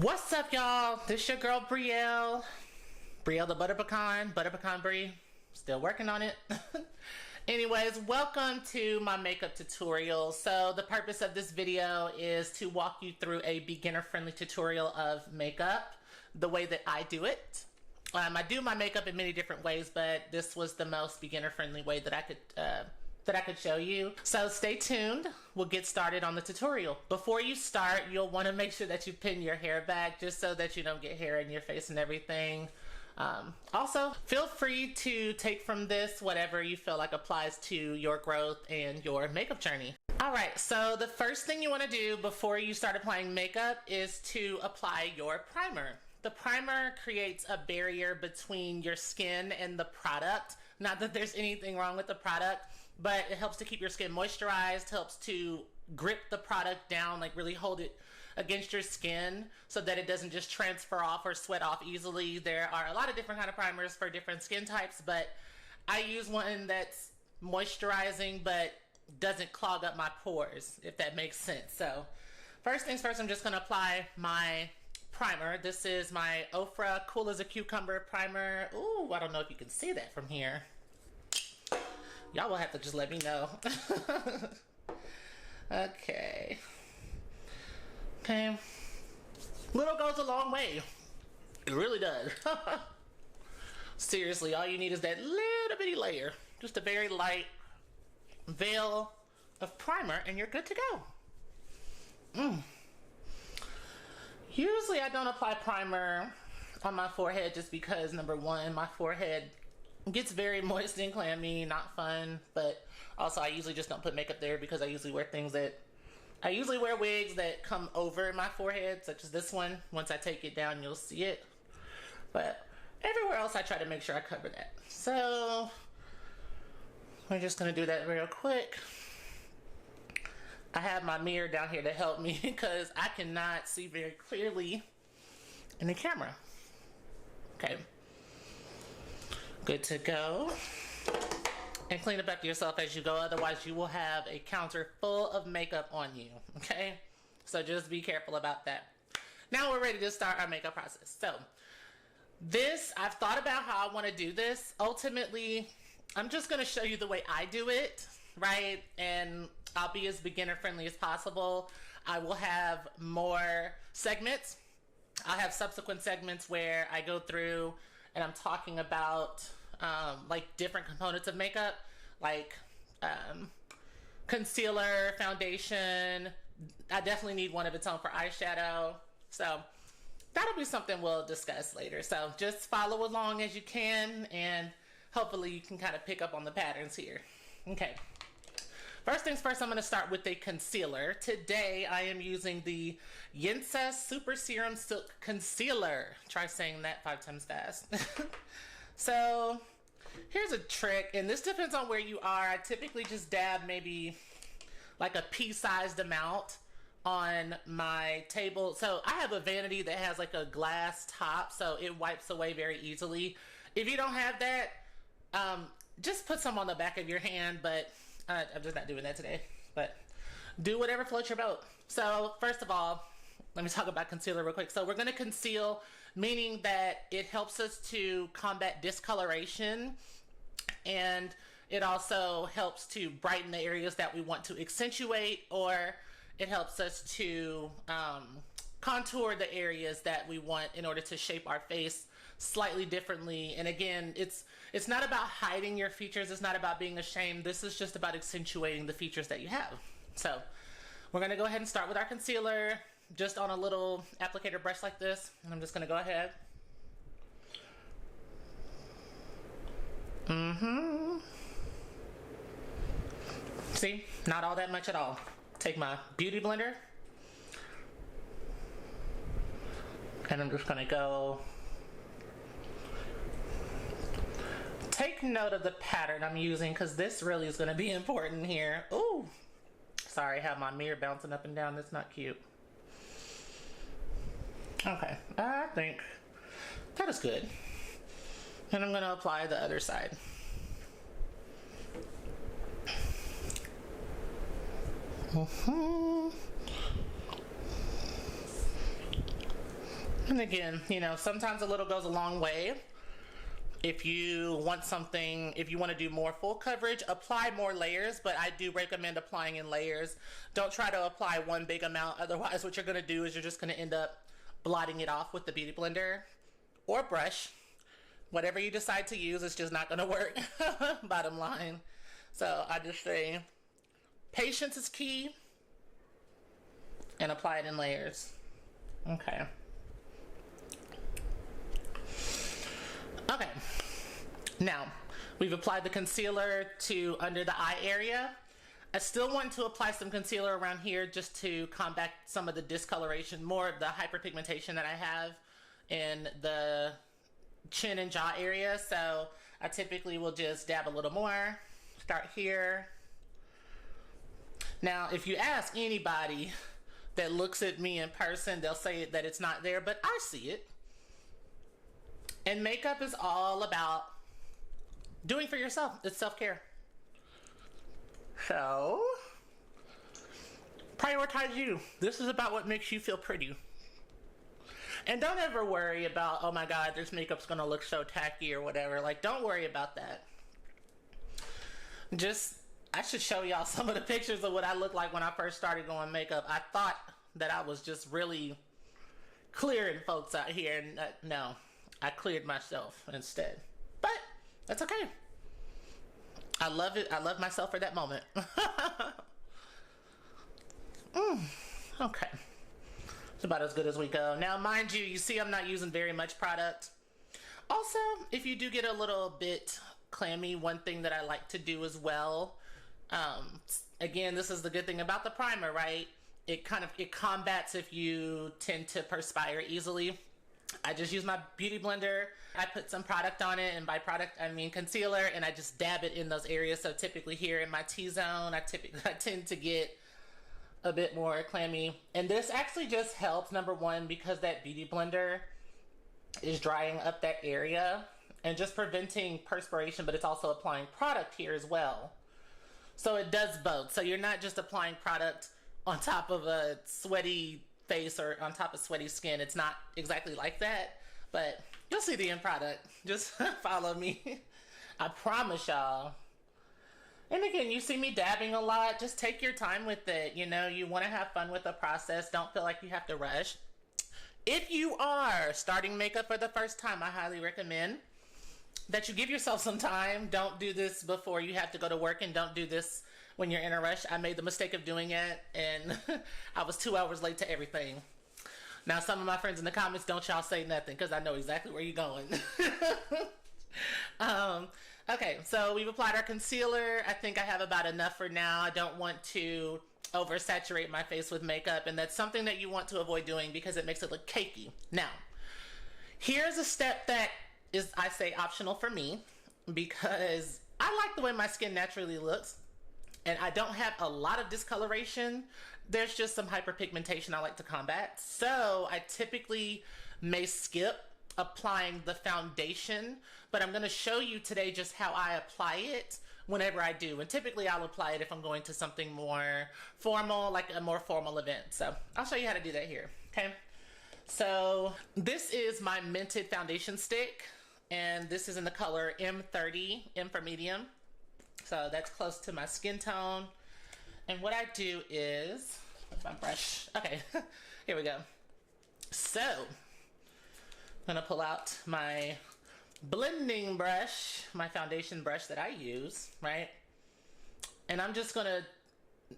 What's up, y'all? This your girl Brielle the Butter Pecan Brie. Still working on it. Anyways, welcome to my makeup tutorial. So the purpose of this video is to walk you through a beginner-friendly tutorial of makeup, the way that I do it. I do my makeup in many different ways, but this was the most beginner-friendly way that I could show you. So stay tuned. We'll get started on the tutorial. Before you start, you'll want to make sure that you pin your hair back just so that you don't get hair in your face and everything. Also, feel free to take from this whatever you feel like applies to your growth and your makeup journey. Alright, so the first thing you want to do before you start applying makeup is to apply your primer. The primer creates a barrier between your skin and the product. Not that there's anything wrong with the product, but it helps to keep your skin moisturized, helps to grip the product down, like really hold it against your skin so that it doesn't just transfer off or sweat off easily. There are a lot of different kind of primers for different skin types, but I use one that's moisturizing but doesn't clog up my pores, if that makes sense. So first things first, I'm just going to apply my primer. This is my Ofra Cool as a Cucumber primer. Ooh, I don't know if you can see that from here. Y'all will have to just let me know. Okay. Little goes a long way. It really does. Seriously, all you need is that little bitty layer. Just a very light veil of primer and you're good to go. Usually I don't apply primer on my forehead just because, number one, my forehead gets very moist and clammy, not fun, but also I usually just don't put makeup there because I usually wear wigs that come over my forehead, such as this one. Once I take it down, you'll see it. But everywhere else, I try to make sure I cover that. So we're just gonna do that real quick. I have my mirror down here to help me because I cannot see very clearly in the camera. Okay. Good to go. And clean it back to yourself as you go, otherwise you will have a counter full of makeup on you, okay? So just be careful about that. Now we're ready to start our makeup process. So this, I've thought about how I want to do this. Ultimately, I'm just going to show you the way I do it, right? And I'll be as beginner friendly as possible. I will have more segments. I'll have subsequent segments where I go through and I'm talking about like different components of makeup, like concealer, foundation. I definitely need one of its own for eyeshadow. So that'll be something we'll discuss later. So just follow along as you can and hopefully you can kind of pick up on the patterns here. Okay. First things first, I'm going to start with a concealer. Today, I am using the Yensa Super Serum Silk Concealer. Try saying that 5 times fast. So, here's a trick, and this depends on where you are. I typically just dab maybe like a pea-sized amount on my table. So, I have a vanity that has like a glass top, so it wipes away very easily. If you don't have that, just put some on the back of your hand, but I'm just not doing that today, but do whatever floats your boat. So first of all, let me talk about concealer real quick. So we're going to conceal, meaning that it helps us to combat discoloration, and it also helps to brighten the areas that we want to accentuate, or it helps us to contour the areas that we want in order to shape our face slightly differently. And again, it's not about hiding your features, it's not about being ashamed. This is just about accentuating the features that you have. So we're going to go ahead and start with our concealer just on a little applicator brush like this, and I'm just going to go ahead. See, not all that much at all. Take my beauty blender and I'm just going to go. Take note of the pattern I'm using because this really is going to be important here. Ooh, sorry, I have my mirror bouncing up and down. That's not cute. Okay, I think that is good. And I'm going to apply the other side. And again, you know, sometimes a little goes a long way. If you want something, if you want to do more full coverage, apply more layers, but I do recommend applying in layers. Don't try to apply one big amount, otherwise what you're going to do is you're just going to end up blotting it off with the Beauty Blender or brush. Whatever you decide to use, it's just not going to work, bottom line. So I just say patience is key and apply it in layers. Okay. Okay, now we've applied the concealer to under the eye area. I still want to apply some concealer around here just to combat some of the discoloration, more of the hyperpigmentation that I have in the chin and jaw area. So I typically will just dab a little more, start here. Now, if you ask anybody that looks at me in person, they'll say that it's not there, but I see it. And makeup is all about doing for yourself. It's self-care. So, prioritize you. This is about what makes you feel pretty. And don't ever worry about, oh my God, this makeup's gonna look so tacky or whatever. Like, don't worry about that. I should show y'all some of the pictures of what I looked like when I first started going makeup. I thought that I was just really clearing folks out here, and no. I cleared myself instead. But that's okay. I love it. I love myself for that moment. Okay. It's about as good as we go. Now, mind you, you see I'm not using very much product. Also, if you do get a little bit clammy, one thing that I like to do as well, again, this is the good thing about the primer, right? It combats if you tend to perspire easily. I just use my Beauty Blender. I put some product on it, and by product I mean concealer, and I just dab it in those areas. So typically here in my T-zone, I tend to get a bit more clammy. And this actually just helps, number one, because that Beauty Blender is drying up that area and just preventing perspiration, but it's also applying product here as well. So it does both. So you're not just applying product on top of a sweaty face or on top of sweaty skin. It's not exactly like that, but you'll see the end product. Just follow me. I promise y'all. And again, you see me dabbing a lot. Just take your time with it. You know, you want to have fun with the process. Don't feel like you have to rush. If you are starting makeup for the first time, I highly recommend that you give yourself some time. Don't do this before you have to go to work, and don't do this when you're in a rush. I made the mistake of doing it, and I was 2 hours late to everything. Now, some of my friends in the comments, don't y'all say nothing, because I know exactly where you're going. Okay, so we've applied our concealer. I think I have about enough for now. I don't want to oversaturate my face with makeup, and that's something that you want to avoid doing because it makes it look cakey. Now, here's a step that is, I say, optional for me, because I like the way my skin naturally looks. And I don't have a lot of discoloration. There's just some hyperpigmentation I like to combat. So I typically may skip applying the foundation, but I'm going to show you today just how I apply it whenever I do. And typically I'll apply it if I'm going to something more formal, like a more formal event. So I'll show you how to do that here. Okay. So this is my Mented foundation stick, and this is in the color M30, M for medium. So that's close to my skin tone. And what I do is, where's my brush? Okay, here we go. So, I'm gonna pull out my blending brush, my foundation brush that I use, right? And I'm just gonna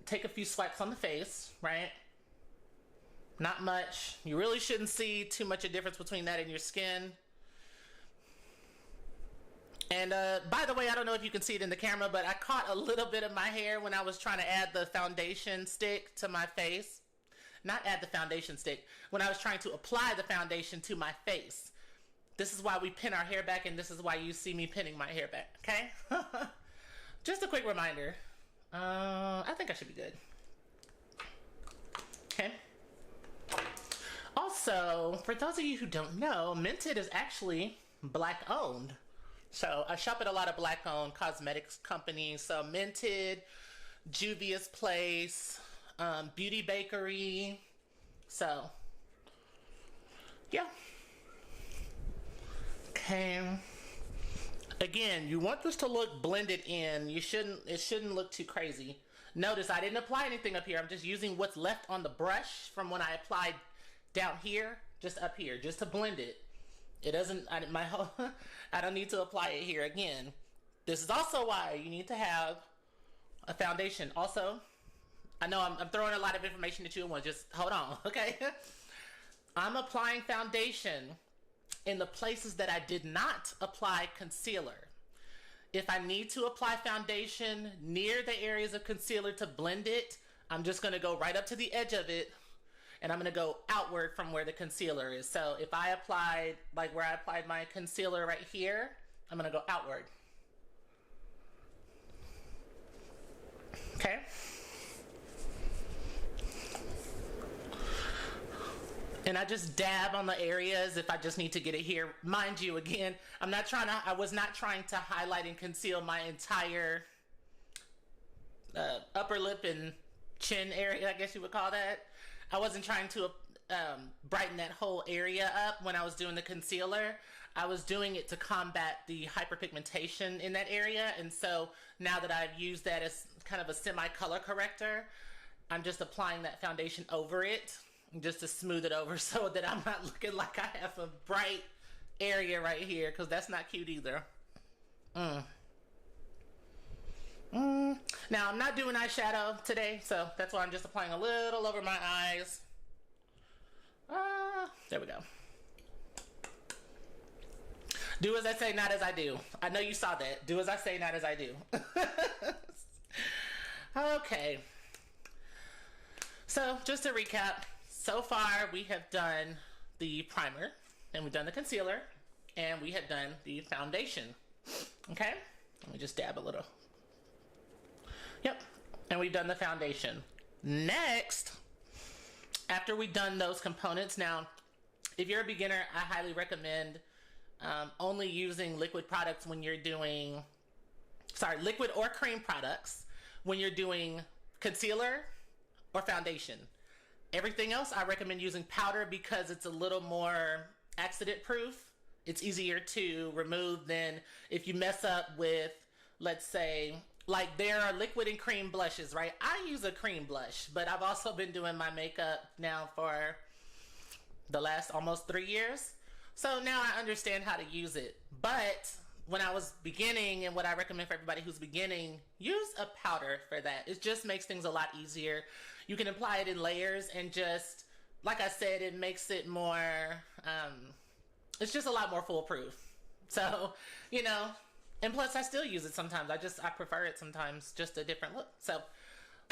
take a few swipes on the face, right? Not much. You really shouldn't see too much a difference between that and your skin. And by the way, I don't know if you can see it in the camera, but I caught a little bit of my hair when I was trying to add the foundation stick to my face. Not add the foundation stick, when I was trying to apply the foundation to my face. This is why we pin our hair back, and this is why you see me pinning my hair back, okay? Just a quick reminder. I think I should be good. Okay. Also, for those of you who don't know, Mented is actually Black owned. So I shop at a lot of Black owned cosmetics companies. So Mented, Juvia's Place, Beauty Bakery. So Yeah. Okay. Again, you want this to look blended in. It shouldn't look too crazy. Notice I didn't apply anything up here. I'm just using what's left on the brush from when I applied down here, just up here, just to blend it. It doesn't, I don't need to apply it here again. This is also why you need to have a foundation. Also, I know I'm throwing a lot of information at you at once. Just hold on, okay? I'm applying foundation in the places that I did not apply concealer. If I need to apply foundation near the areas of concealer to blend it, I'm just going to go right up to the edge of it, and I'm going to go outward from where the concealer is. So if I applied, like where I applied my concealer right here, I'm going to go outward. Okay? And I just dab on the areas if I just need to get it here. Mind you, again, I was not trying to highlight and conceal my entire upper lip and chin area, I guess you would call that. I wasn't trying to brighten that whole area up when I was doing the concealer. I was doing it to combat the hyperpigmentation in that area. And so now that I've used that as kind of a semi-color corrector, I'm just applying that foundation over it, just to smooth it over so that I'm not looking like I have a bright area right here, because that's not cute either. Now, I'm not doing eyeshadow today, so that's why I'm just applying a little over my eyes. There we go. Do as I say, not as I do. I know you saw that. Do as I say, not as I do. Okay. So, just to recap, so far we have done the primer, and we've done the concealer, and we have done the foundation. Okay? Let me just dab a little. Yep. And we've done the foundation. Next, after we've done those components, now, if you're a beginner, I highly recommend only using liquid products when you're doing, liquid or cream products when you're doing concealer or foundation. Everything else, I recommend using powder because it's a little more accident proof. It's easier to remove than if you mess up with, let's say, like there are liquid and cream blushes, right? I use a cream blush, but I've also been doing my makeup now for the last almost 3 years. So now I understand how to use it. But when I was beginning, and what I recommend for everybody who's beginning, use a powder for that. It just makes things a lot easier. You can apply it in layers, and just, like I said, it makes it more, it's just a lot more foolproof. So, you know, and plus I still use it sometimes. I prefer it sometimes, just a different look. So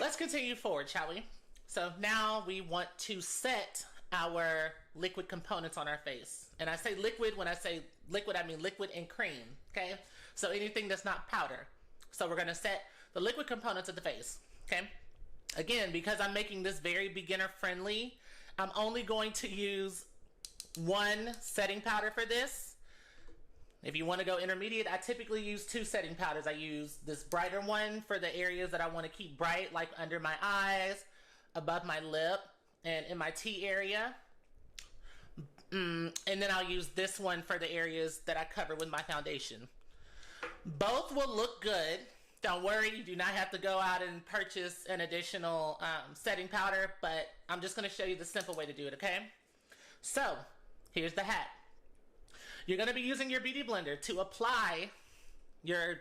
let's continue forward, shall we? So now we want to set our liquid components on our face. And I say liquid, when I say liquid, I mean liquid and cream, okay? So anything that's not powder. So we're gonna set the liquid components of the face, okay? Again, because I'm making this very beginner friendly, I'm only going to use one setting powder for this. If you want to go intermediate, I typically use 2 setting powders. I use this brighter one for the areas that I want to keep bright, like under my eyes, above my lip, and in my T area. And then I'll use this one for the areas that I cover with my foundation. Both will look good. Don't worry, you do not have to go out and purchase an additional setting powder, but I'm just going to show you the simple way to do it, okay? So, here's the hat. You're going to be using your Beauty Blender to apply your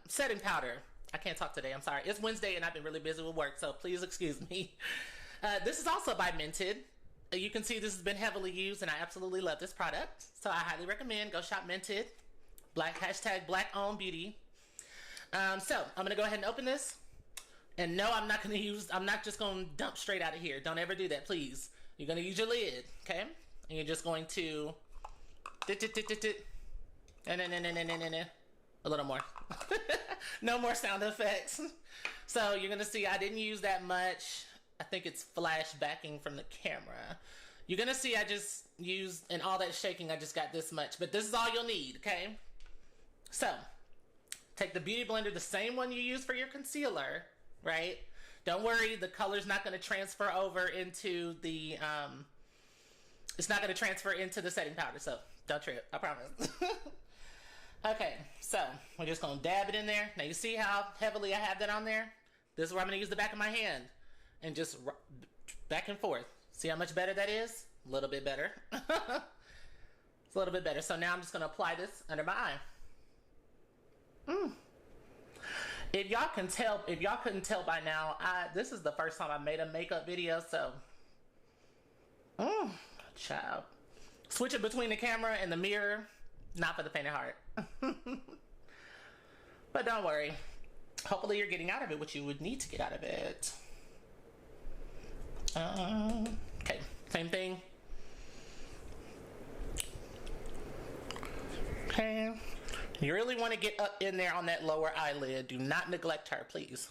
setting powder. I can't talk today, I'm sorry. It's Wednesday and I've been really busy with work, so please excuse me. This is also by Mented. You can see this has been heavily used, and I absolutely love this product. So I highly recommend, go shop Mented. Hashtag Black Owned Beauty. So I'm gonna go ahead and open this. And no, I'm not just gonna dump straight out of here. Don't ever do that, please. You're gonna use your lid, okay? And you're just going to a little more. No more sound effects. So you're gonna see I didn't use that much. I think it's flashbacking from the camera. You're gonna see I just used, and all that shaking, I just got this much. But this is all you'll need, okay? So, take the Beauty Blender, the same one you use for your concealer, right? Don't worry, the color's not gonna transfer over into the, It's not going to transfer into the setting powder, so don't trip. I promise. Okay, so we're just going to dab it in there. Now you see how heavily I have that on there? This is where I'm going to use the back of my hand and just back and forth. See how much better that is? A little bit better. It's a little bit better. So now I'm just going to apply this under my eye. If y'all couldn't tell by now, this is the first time I made a makeup video, so child. Switching between the camera and the mirror, not for the faint of heart. But don't worry. Hopefully you're getting out of it what you would need to get out of it. Okay, same thing. Okay. You really want to get up in there on that lower eyelid. Do not neglect her, please.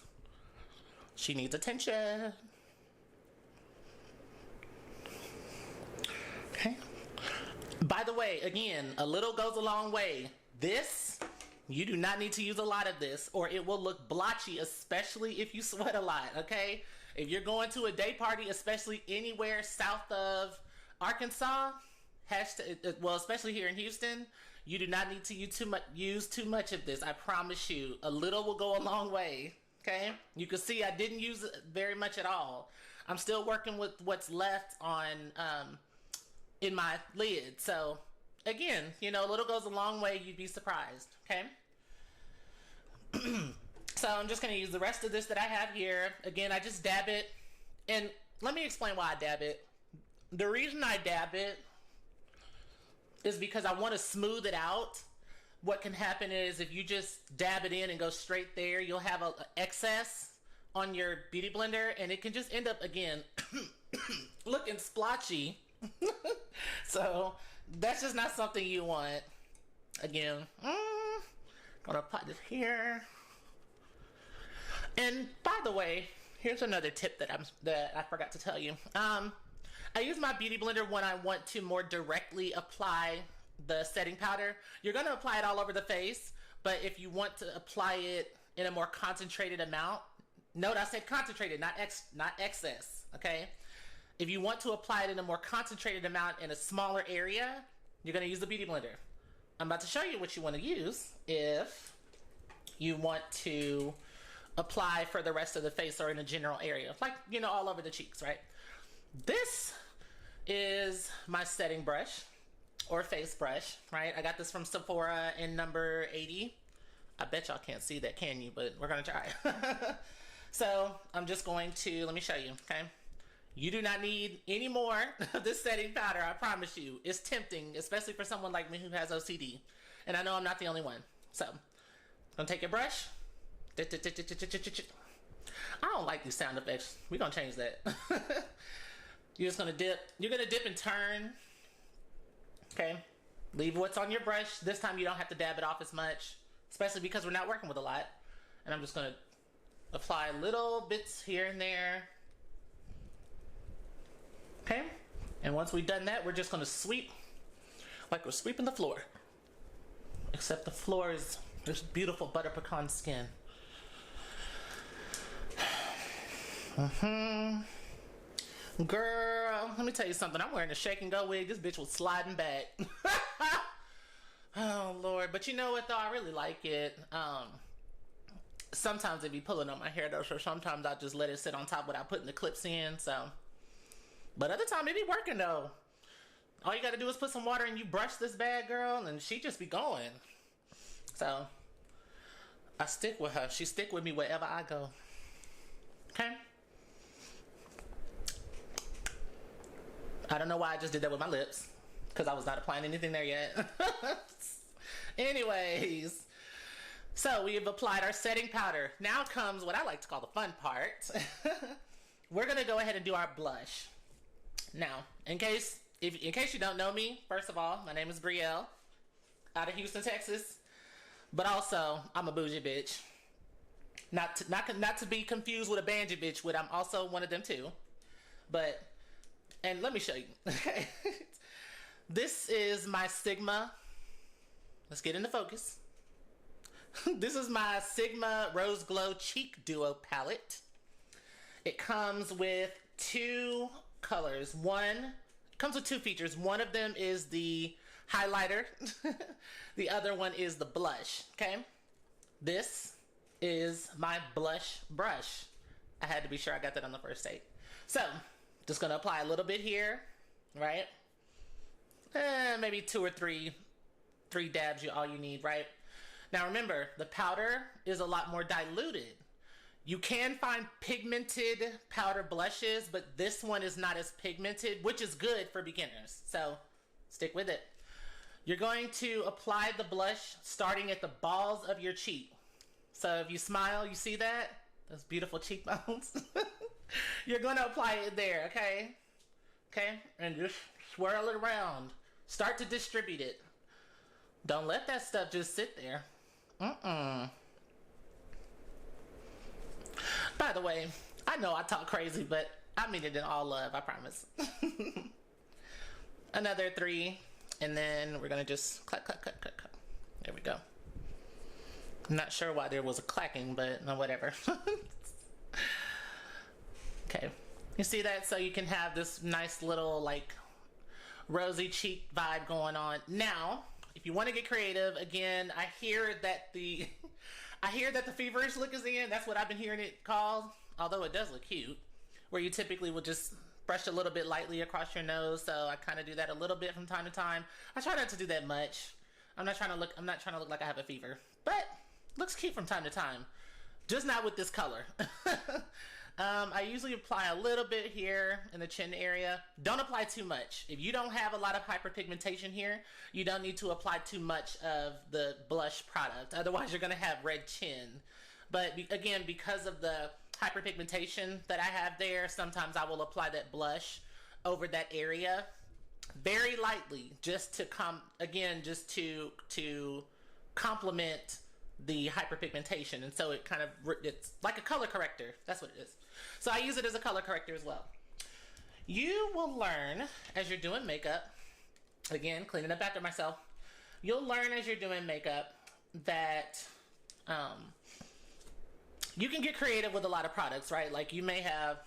She needs attention. Okay. By the way, again, a little goes a long way. This, you do not need to use a lot of this or it will look blotchy, especially if you sweat a lot, okay? If you're going to a day party, especially anywhere south of Arkansas, well, especially here in Houston, you do not need to use too much of this. I promise you, a little will go a long way, okay? You can see I didn't use it very much at all. I'm still working with what's left on in my lid. So again, you know, a little goes a long way. You'd be surprised, okay? So I'm just going to use the rest of this that I have here. Again, I just dab it. And let me explain why I dab it. The reason I dab it is because I want to smooth it out. What can happen is if you just dab it in and go straight there, you'll have a excess on your beauty blender and it can just end up, again, looking splotchy. So that's just not something you want. Again, gonna put this here. And by the way, here's another tip that I forgot to tell you. I use my beauty blender when I want to more directly apply the setting powder. You're gonna apply it all over the face, but if you want to apply it in a more concentrated amount, note I said concentrated, not excess, okay? If you want to apply it in a more concentrated amount in a smaller area, you're gonna use the beauty blender. I'm about to show you what you want to use if you want to apply for the rest of the face or in a general area, like, you know, all over the cheeks, right? This is my setting brush or face brush, right? I got this from Sephora in number 80. I bet y'all can't see that, can you? But we're gonna try. So I'm just going to, let me show you, okay? You do not need any more of this setting powder, I promise you. It's tempting, especially for someone like me who has OCD. And I know I'm not the only one. So, I'm gonna take your brush. I don't like these sound effects. We're gonna change that. You're just gonna dip. You're gonna dip and turn. Okay. Leave what's on your brush. This time you don't have to dab it off as much, especially because we're not working with a lot. And I'm just gonna apply little bits here and there. Okay. And once we've done that, we're just gonna sweep like we're sweeping the floor. Except the floor is this beautiful butter pecan skin. Girl, let me tell you something. I'm wearing a shake and go wig. This bitch was sliding back. Oh Lord. But you know what though? I really like it. Sometimes it be pulling on my hair though, so sometimes I just let it sit on top without putting the clips in. So, but other time it be working though. All you gotta do is put some water and you brush this bad girl and she just be going. So I stick with her. She stick with me wherever I go. Okay. I don't know why I just did that with my lips, because I was not applying anything there yet. Anyways, so we have applied our setting powder. Now comes what I like to call the fun part. We're gonna go ahead and do our blush. Now, in case you don't know me, first of all, my name is Brielle, out of Houston, Texas. But also, I'm a bougie bitch. Not to be confused with a banjo bitch, but I'm also one of them too. But, and let me show you. This is my Sigma. Let's get into focus. This is my Sigma Rose Glow Cheek Duo palette. It comes with two colors. One comes with two features. One of them is the highlighter. The other one is the blush, okay? This is my blush brush. I had to be sure I got that on the first take. So, just gonna apply a little bit here, right? Maybe 2 or 3 dabs, all you need, right? Now remember, the powder is a lot more diluted. You can find pigmented powder blushes, but this one is not as pigmented, which is good for beginners. So stick with it. You're going to apply the blush starting at the balls of your cheek. So if you smile, you see that? Those beautiful cheekbones. You're going to apply it there, okay? Okay? And just swirl it around. Start to distribute it. Don't let that stuff just sit there. By the way, I know I talk crazy, but I mean it in all love, I promise. Another 3, and then we're gonna just clack, clack, clack, clack, clack. There we go. I'm not sure why there was a clacking, but no, whatever. Okay, you see that? So you can have this nice little like rosy cheek vibe going on. Now, if you want to get creative, again, I hear that the feverish look is in. That's what I've been hearing it called, although it does look cute, where you typically will just brush a little bit lightly across your nose. So I kind of do that a little bit from time to time. I try not to do that much. I'm not trying to look like I have a fever, but looks cute from time to time. Just not with this color. I usually apply a little bit here in the chin area. Don't apply too much. If you don't have a lot of hyperpigmentation here, you don't need to apply too much of the blush product. Otherwise, you're going to have red chin. But again, because of the hyperpigmentation that I have there, sometimes I will apply that blush over that area very lightly, just to complement the hyperpigmentation. And so it's like a color corrector. That's what it is. So I use it as a color corrector as well. You will learn as you're doing makeup, again, cleaning up after myself, you'll learn as you're doing makeup that you can get creative with a lot of products, right? Like you may have,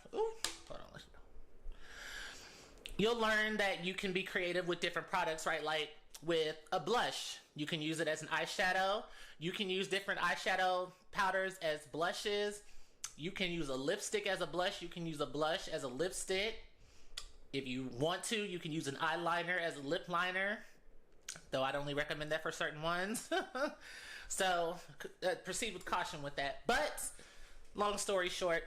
you'll learn that you can be creative with different products, right? Like with a blush, you can use it as an eyeshadow. You can use different eyeshadow powders as blushes. You can use a lipstick as a blush. You can use a blush as a lipstick. If you want to, you can use an eyeliner as a lip liner, though I'd only recommend that for certain ones. So proceed with caution with that. But long story short,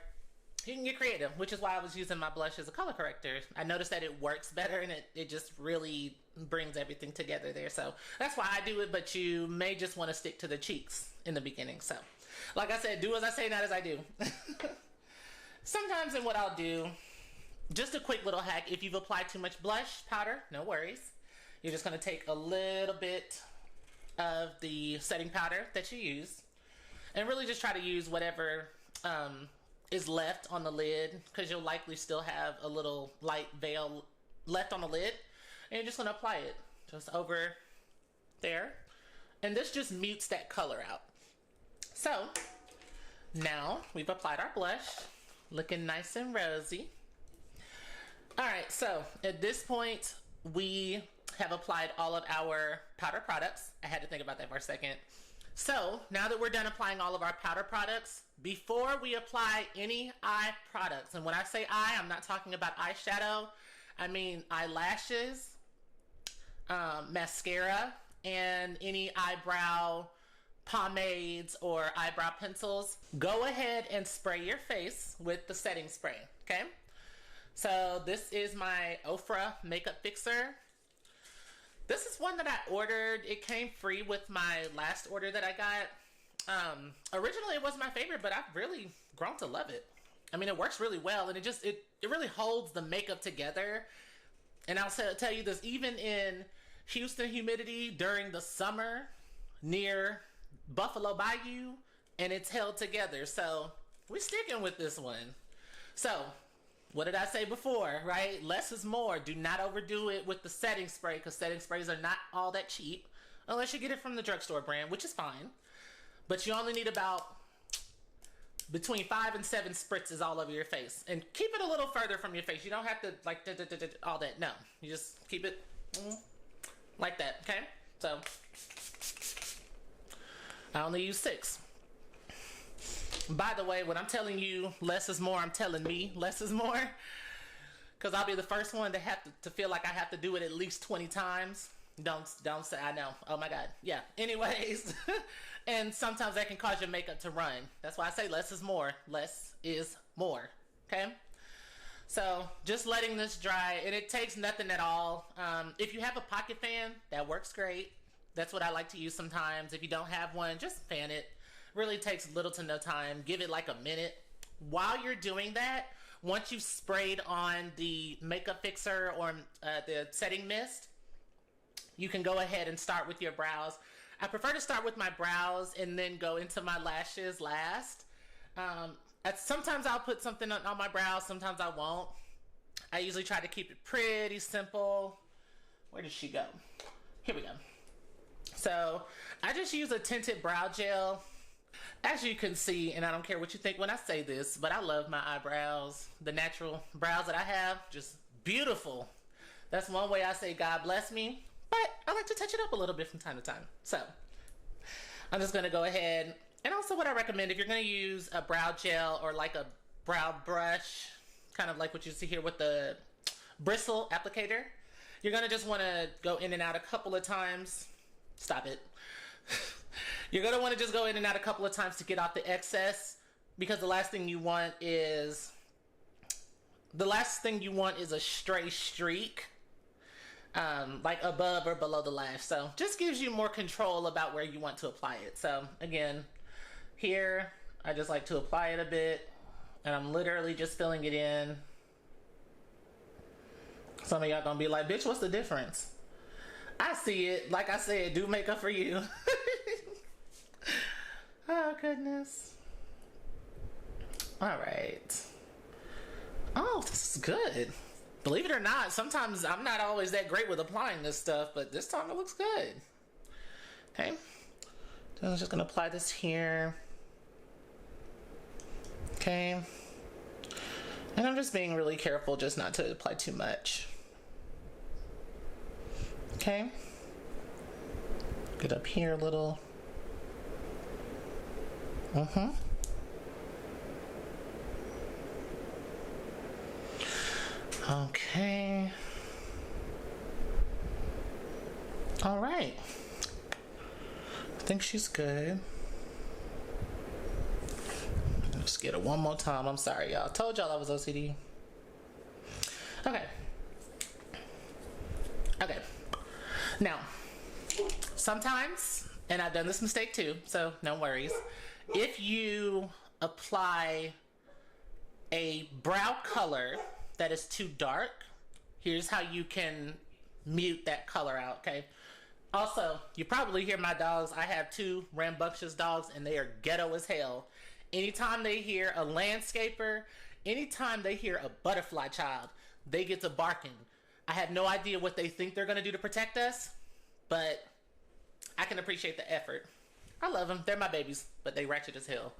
you can get creative, which is why I was using my blush as a color corrector. I noticed that it works better and it just really brings everything together there. So that's why I do it, but you may just want to stick to the cheeks in the beginning. So like I said, do as I say, not as I do. Sometimes in what I'll do, just a quick little hack, if you've applied too much blush powder, no worries. You're just going to take a little bit of the setting powder that you use and really just try to use whatever is left on the lid, because you'll likely still have a little light veil left on the lid, and you're just going to apply it just over there, and this just mutes that color out. So now we've applied our blush, looking nice and rosy. All right, so at this point we have applied all of our powder products. I had to think about that for a second. So now that we're done applying all of our powder products, before we apply any eye products, and when I say eye, I'm not talking about eyeshadow, I mean eyelashes, mascara, and any eyebrow pomades or eyebrow pencils, go ahead and spray your face with the setting spray, okay? So this is my Ofra Makeup Fixer. This is one that I ordered. It came free with my last order that I got. Originally it wasn't my favorite, but I've really grown to love it. I mean, it works really well, and it really holds the makeup together. And I'll tell you this, even in Houston humidity during the summer near Buffalo Bayou, and it's held together. So we're sticking with this one. So what did I say before, right? Less is more. Do not overdo it with the setting spray, because setting sprays are not all that cheap unless you get it from the drugstore brand, which is fine. But you only need about between 5 and 7 spritzes all over your face. And keep it a little further from your face. You don't have to like all that. No, you just keep it like that, okay? So I only use 6. By the way, when I'm telling you less is more, I'm telling me less is more, because I'll be the first one to have to feel like I have to do it at least 20 times. Don't say I know. Oh my God. Yeah. Anyways, and sometimes that can cause your makeup to run. That's why I say less is more. Less is more. Okay. So just letting this dry, and it takes nothing at all. If you have a pocket fan, that works great. That's what I like to use sometimes. If you don't have one, just fan it. Really takes little to no time. Give it like a minute. While you're doing that, once you've sprayed on the makeup fixer or the setting mist, you can go ahead and start with your brows. I prefer to start with my brows and then go into my lashes last. Sometimes I'll put something on my brows, sometimes I won't. I usually try to keep it pretty simple. Where did she go? Here we go. So I just use a tinted brow gel. As you can see, and I don't care what you think when I say this, but I love my eyebrows. The natural brows that I have, just beautiful. That's one way I say God bless me. But I like to touch it up a little bit from time to time. So I'm just going to go ahead. And also what I recommend, if you're going to use a brow gel or like a brow brush, kind of like what you see here with the bristle applicator, you're going to just want to go in and out a couple of times. Stop it. You're going to want to just go in and out a couple of times to get off the excess, because the last thing you want is a stray streak. Like above or below the lash. So just gives you more control about where you want to apply it. So again, here I just like to apply it a bit, and I'm literally just filling it in. Some of y'all gonna be like, bitch, what's the difference? I see it. Like I said, do makeup for you. Oh goodness. All right. Oh, this is good. Believe it or not, sometimes I'm not always that great with applying this stuff, but this time it looks good. Okay. So I'm just going to apply this here. Okay. And I'm just being really careful just not to apply too much. Okay. Get up here a little. Okay. All right. I think she's good. Let's get her one more time. I'm sorry, y'all. Told y'all I was OCD. Okay. Okay. Now, sometimes, and I've done this mistake too, so no worries. If you apply a brow color that is too dark, here's how you can mute that color out, okay? Also, you probably hear my dogs. I have 2 rambunctious dogs, and they are ghetto as hell. Anytime they hear a landscaper, anytime they hear a butterfly child, they get to barking. I have no idea what they think they're gonna do to protect us, but I can appreciate the effort. I love them. They're my babies, but they ratchet as hell.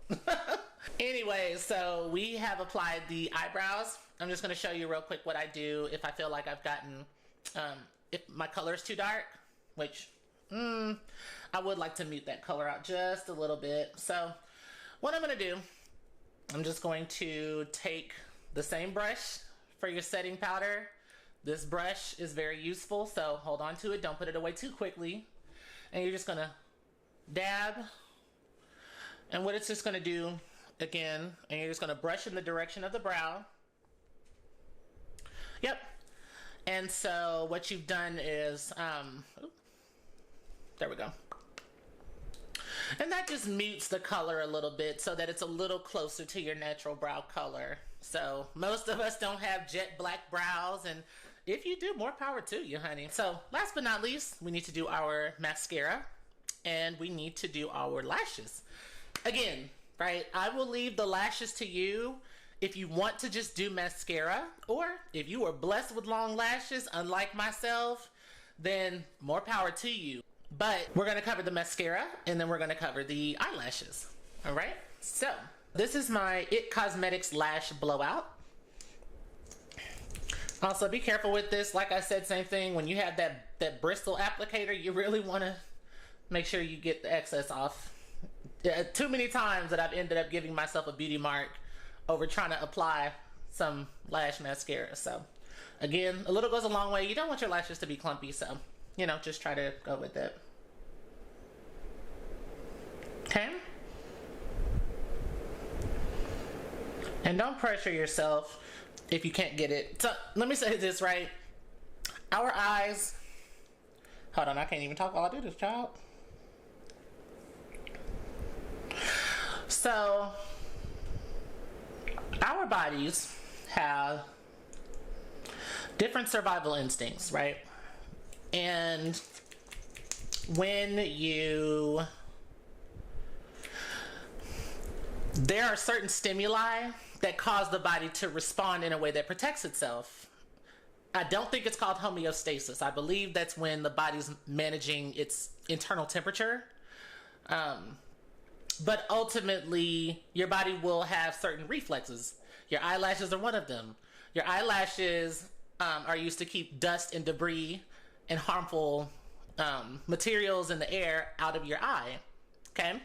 Anyway, so we have applied the eyebrows. I'm just going to show you real quick what I do if I feel like I've gotten, if my color is too dark, which I would like to mute that color out just a little bit. So what I'm going to do, I'm just going to take the same brush for your setting powder. This brush is very useful, so hold on to it. Don't put it away too quickly. And you're just going to dab. And what it's just going to do, again, and you're just going to brush in the direction of the brow. Yep. And so what you've done is, there we go. And that just mutes the color a little bit so that it's a little closer to your natural brow color. So most of us don't have jet black brows, and if you do, more power to you, honey. So last but not least, we need to do our mascara, and we need to do our lashes. Again, right, I will leave the lashes to you if you want to just do mascara, or if you are blessed with long lashes, unlike myself, then more power to you. But we're going to cover the mascara, and then we're going to cover the eyelashes. All right? So This is my It Cosmetics Lash Blowout. Also, be careful with this. Like I said, same thing. When you have that bristle applicator, you really want to make sure you get the excess off. Too many times that I've ended up giving myself a beauty mark over trying to apply some lash mascara. So, again, a little goes a long way. You don't want your lashes to be clumpy, so, you know, just try to go with it. Okay? And don't pressure yourself if you can't get it. So let me say this, right? Our eyes, hold on, I can't even talk while I do this, child. So our bodies have different survival instincts, right? And when there are certain stimuli that cause the body to respond in a way that protects itself. I don't think it's called homeostasis. I believe that's when the body's managing its internal temperature. But ultimately, your body will have certain reflexes. Your eyelashes are one of them. Your eyelashes are used to keep dust and debris and harmful materials in the air out of your eye. Okay?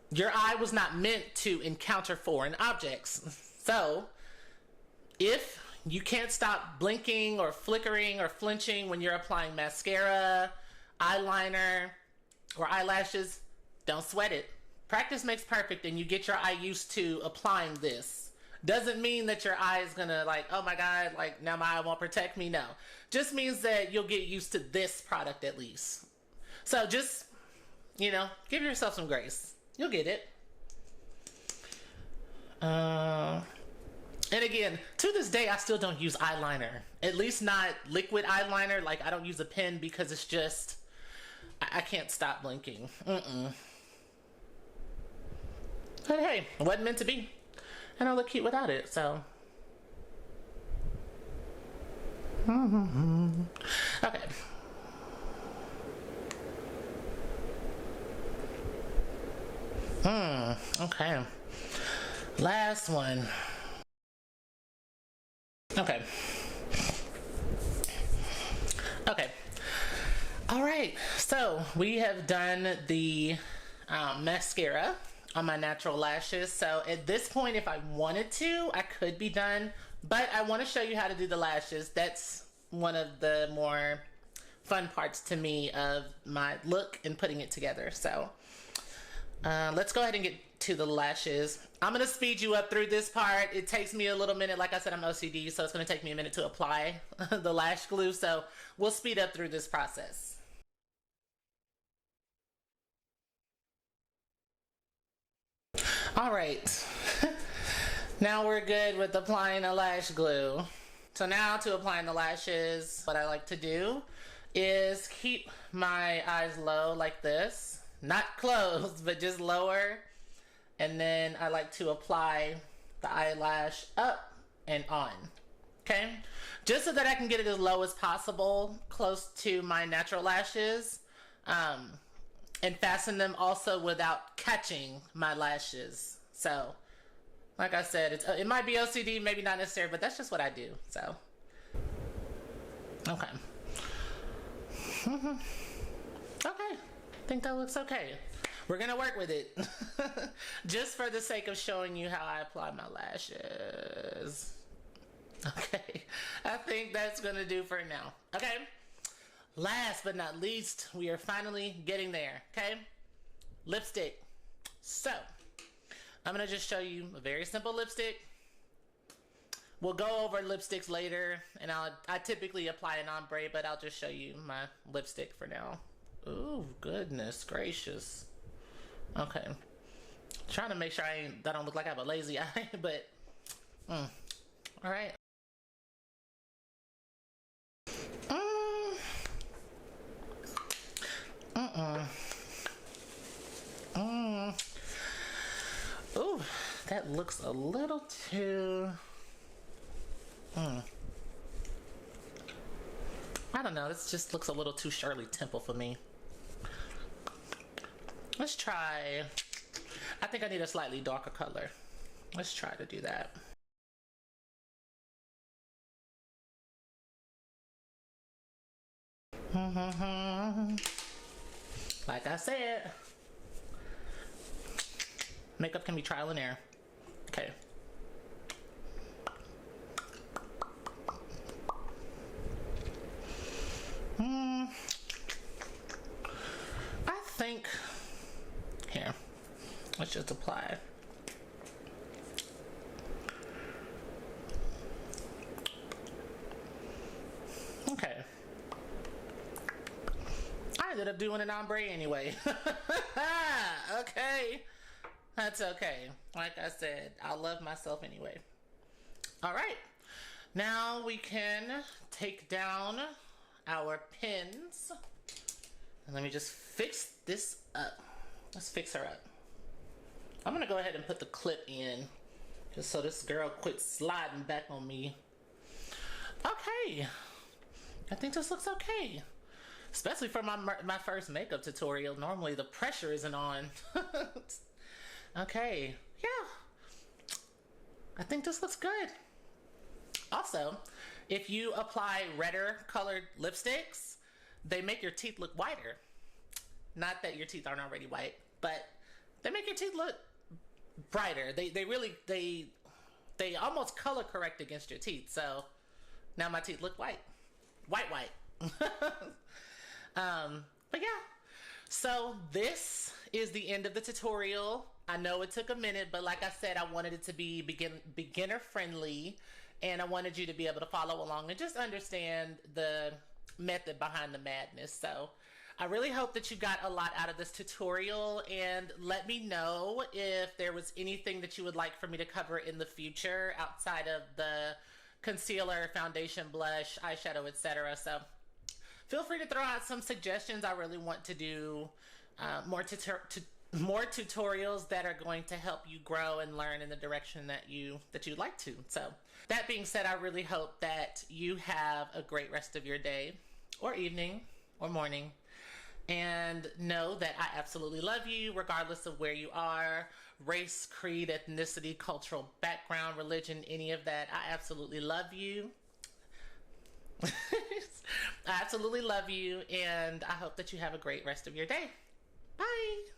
Your eye was not meant to encounter foreign objects. So, if you can't stop blinking or flickering or flinching when you're applying mascara, eyeliner, or eyelashes, don't sweat it. Practice makes perfect, and you get your eye used to applying this. Doesn't mean that your eye is gonna like, oh my God, like now my eye won't protect me. No. Just means that you'll get used to this product at least. So just, you know, give yourself some grace. You'll get it. And again, to this day, I still don't use eyeliner. At least not liquid eyeliner. Like, I don't use a pen because it's just, I can't stop blinking. But hey, it wasn't meant to be. And I look cute without it, so. Okay. Okay. Last one. Okay. Okay. All right. So we have done the mascara on my natural lashes. So at this point, if I wanted to, I could be done. But I want to show you how to do the lashes. That's one of the more fun parts to me of my look and putting it together. So let's go ahead and get to the lashes. I'm going to speed you up through this part. It takes me a little minute. Like I said, I'm OCD, so it's going to take me a minute to apply the lash glue. So we'll speed up through this process. All right. Now we're good with applying the lash glue. So now to applying the lashes, what I like to do is keep my eyes low like this. Not closed, but just lower. And then I like to apply the eyelash up and on. Okay? Just so that I can get it as low as possible, close to my natural lashes. And fasten them also without catching my lashes. So, like I said, it might be OCD, maybe not necessary, but that's just what I do. So, okay. Okay. I think that looks okay. We're gonna work with it. Just for the sake of showing you how I apply my lashes. Okay. I think that's gonna do for now. Okay. Last but not least, we are finally getting there. Okay. Lipstick. So, I'm gonna just show you a very simple lipstick. We'll go over lipsticks later, and I typically apply an ombre, but I'll just show you my lipstick for now. Ooh, goodness gracious. Okay. Trying to make sure I don't look like I have a lazy eye, but all right. Ooh, that looks a little too I don't know, this just looks a little too Shirley Temple for me. Let's try. I think I need a slightly darker color. Let's try to do that. Like I said, makeup can be trial and error. Okay. I think, here, let's just apply. Okay. I ended up doing an ombre anyway. Okay. That's okay. Like I said, I love myself anyway. All right. Now we can take down our pins. And let me just fix this up. Let's fix her up. I'm gonna go ahead and put the clip in just so this girl quits sliding back on me. Okay. I think this looks okay. Especially for my first makeup tutorial. Normally the pressure isn't on. Okay, yeah. I think this looks good. Also, if you apply redder colored lipsticks, they make your teeth look whiter. Not that your teeth aren't already white, but they make your teeth look brighter. They almost color correct against your teeth. So now my teeth look white. White. But yeah, so this is the end of the tutorial. I know it took a minute, but like I said, I wanted it to be beginner friendly, and I wanted you to be able to follow along and just understand the method behind the madness. So I really hope that you got a lot out of this tutorial, and let me know if there was anything that you would like for me to cover in the future outside of the concealer, foundation, blush, eyeshadow, etc. So feel free to throw out some suggestions. I really want to do more tutorials that are going to help you grow and learn in the direction that you'd like to. So that being said, I really hope that you have a great rest of your day or evening or morning, and know that I absolutely love you regardless of where you are, race, creed, ethnicity, cultural background, religion, any of that. I absolutely love you. I absolutely love you, and I hope that you have a great rest of your day. Bye.